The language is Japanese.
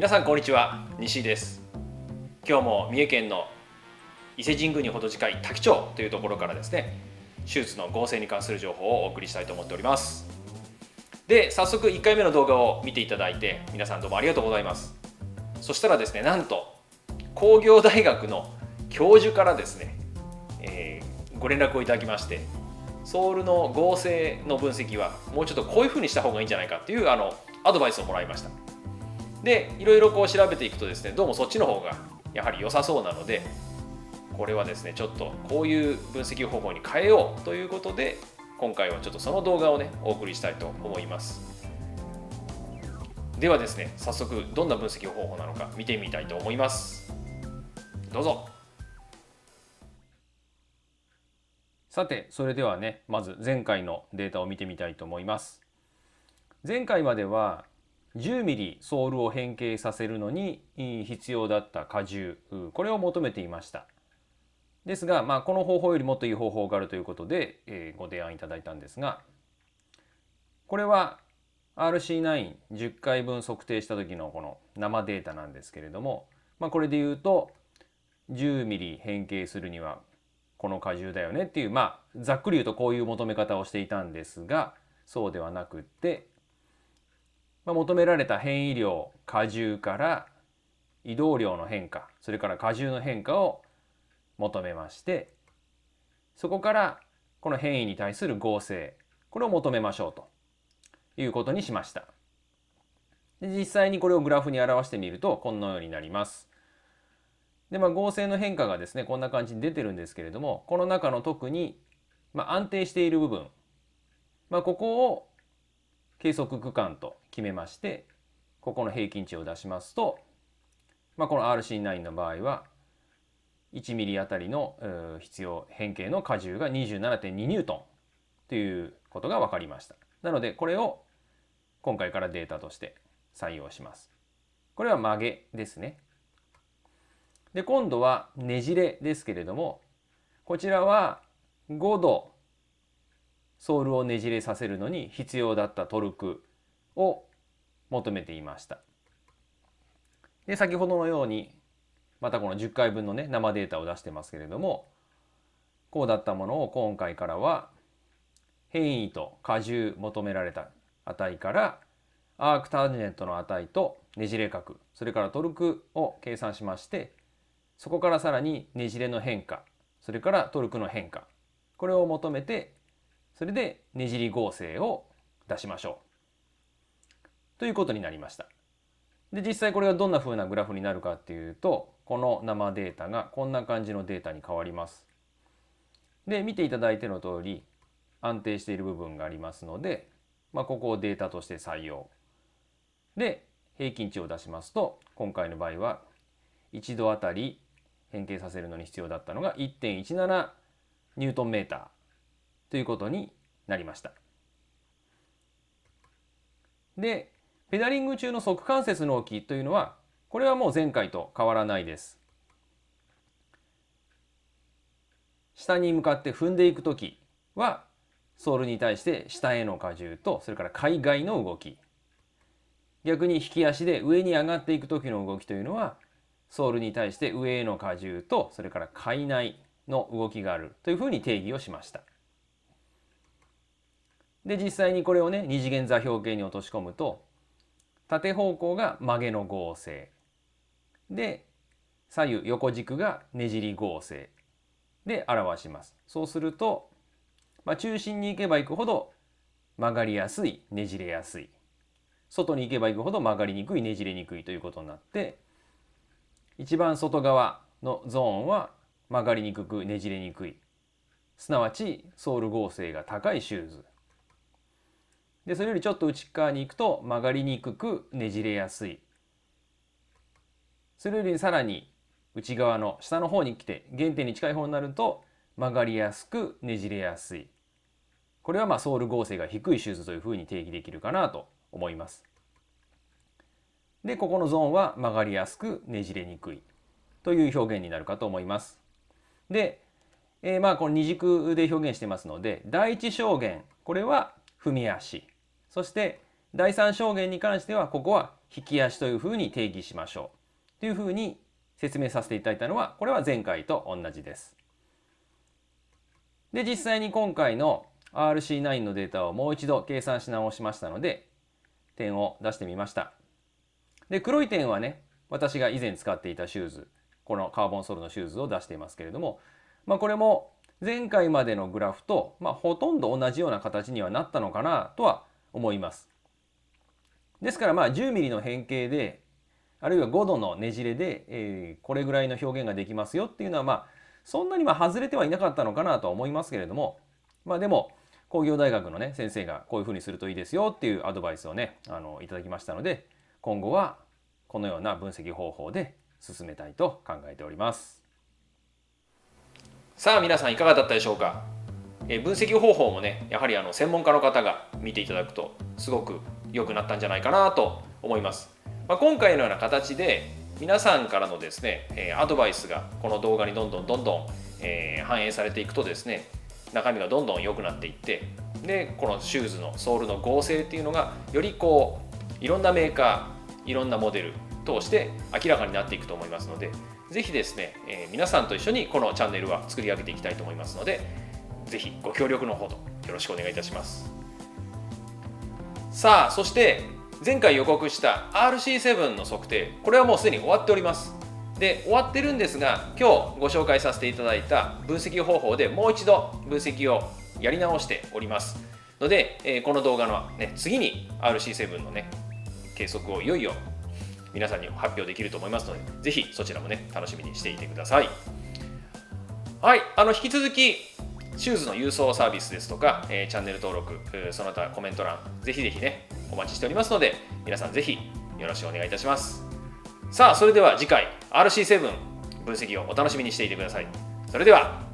皆さんこんにちは、西井です。今日も三重県の伊勢神宮にほど近い多気町というところからですね、手術の合成に関する情報をお送りしたいと思っております。で、早速1回目の動画を見ていただいて、皆さんどうもありがとうございます。そしたらですね、なんと工業大学の教授からですね、ご連絡をいただきまして、ソールの合成の分析はもうちょっとこういう風にした方がいいんじゃないかっていうアドバイスをもらいました。で、いろいろこう調べていくとですね、どうもそっちの方がやはり良さそうなので、これはですね、ちょっとこういう分析方法に変えようということで、今回はちょっとその動画をね、お送りしたいと思います。ではですね、早速どんな分析方法なのか見てみたいと思います。どうぞ。さて、それではね、まず前回のデータを見てみたいと思います。前回までは10ミリソールを変形させるのに必要だった荷重、これを求めていました。ですが、この方法よりもっといい方法があるということで、ご提案いただいたんですが、これは RC910 回分測定した時のこの生データなんですけれども、これで言うと10ミリ変形するにはこの荷重だよねっていう、ざっくり言うとこういう求め方をしていたんですが、そうではなくって、求められた変異量、荷重から移動量の変化、それから荷重の変化を求めまして、そこからこの変異に対する合成、これを求めましょうということにしました。で、実際にこれをグラフに表してみるとこのようになります。で、合成の変化がですね、こんな感じに出てるんですけれども、この中の特に、安定している部分、ここを計測区間と決めまして、ここの平均値を出しますと、この RC9 の場合は1ミリあたりの必要変形の荷重が 27.2 ニュートンということが分かりました。なのでこれを今回からデータとして採用します。これは曲げですね。で、今度はねじれですけれども、こちらは5度ソールをねじれさせるのに必要だったトルクを求めていました。で、先ほどのようにまたこの10回分のね、生データを出してますけれども、こうだったものを今回からは変異と荷重求められた値からアークタンジェントの値とねじれ角、それからトルクを計算しまして、そこからさらにねじれの変化、それからトルクの変化、これを求めて、それでねじり合成を出しましょうということになりました。で、実際これがどんな風なグラフになるかっていうと、この生データがこんな感じのデータに変わります。で、見ていただいての通り安定している部分がありますので、ここをデータとして採用で平均値を出しますと、今回の場合は1度あたり変形させるのに必要だったのが 1.17 ニュートンメーターということになりました。で、ペダリング中の側関節の動きというのは、これはもう前回と変わらないです。下に向かって踏んでいくときは、ソールに対して下への荷重と、それから海外の動き。逆に引き足で上に上がっていくときの動きというのは、ソールに対して上への荷重と、それから海内の動きがあるというふうに定義をしました。で、実際にこれをね、二次元座標系に落とし込むと、縦方向が曲げの合成で、左右横軸がねじり合成で表します。そうすると、中心に行けば行くほど曲がりやすい、ねじれやすい、外に行けば行くほど曲がりにくい、ねじれにくいということになって、一番外側のゾーンは曲がりにくく、ねじれにくい、すなわちソール合成が高いシューズで、それよりちょっと内側に行くと曲がりにくく、ねじれやすい。それよりさらに内側の下の方に来て原点に近い方になると曲がりやすく、ねじれやすい。これはソール合成が低いシューズというふうに定義できるかなと思います。で、ここのゾーンは曲がりやすく、ねじれにくいという表現になるかと思います。で、この二軸で表現してますので、第一象限、これは踏み足。そして第三象限に関してはここは引き足というふうに定義しましょうというふうに説明させていただいたのは、これは前回と同じです。で、実際に今回の RC9 のデータをもう一度計算し直しましたので、点を出してみました。で、黒い点はね、私が以前使っていたシューズ、このカーボンソールのシューズを出していますけれども、これも前回までのグラフと、ほとんど同じような形にはなったのかなとは思います。ですから10ミリの変形で、あるいは5度のねじれで、これぐらいの表現ができますよっていうのはそんなに外れてはいなかったのかなとは思いますけれども、でも工業大学のね先生がこういうふうにするといいですよっていうアドバイスをねいただきましたので、今後はこのような分析方法で進めたいと考えております。さあ皆さんいかがだったでしょうか。分析方法もねやはり専門家の方が見ていただくとすごく良くなったんじゃないかなと思います。今回のような形で皆さんからのですねアドバイスがこの動画にどんどん反映されていくとですね、中身がどんどん良くなっていって、でこのシューズのソールの合成っていうのがよりいろんなメーカーいろんなモデル通して明らかになっていくと思いますので、ぜひですね皆さんと一緒にこのチャンネルは作り上げていきたいと思いますので、ぜひご協力のほどよろしくお願いいたします。さあ、そして前回予告した RC7 の測定、これはもうすでに終わっております。で、終わってるんですが、今日ご紹介させていただいた分析方法でもう一度分析をやり直しておりますので、この動画の、次に RC7 の計測をいよいよ皆さんに発表できると思いますので、ぜひそちらも楽しみにしていてください。はい、引き続きシューズの郵送サービスですとか、チャンネル登録、その他コメント欄、ぜひお待ちしておりますので、皆さんぜひよろしくお願いいたします。さあ、それでは次回 RC7 分析をお楽しみにしていてください。それでは。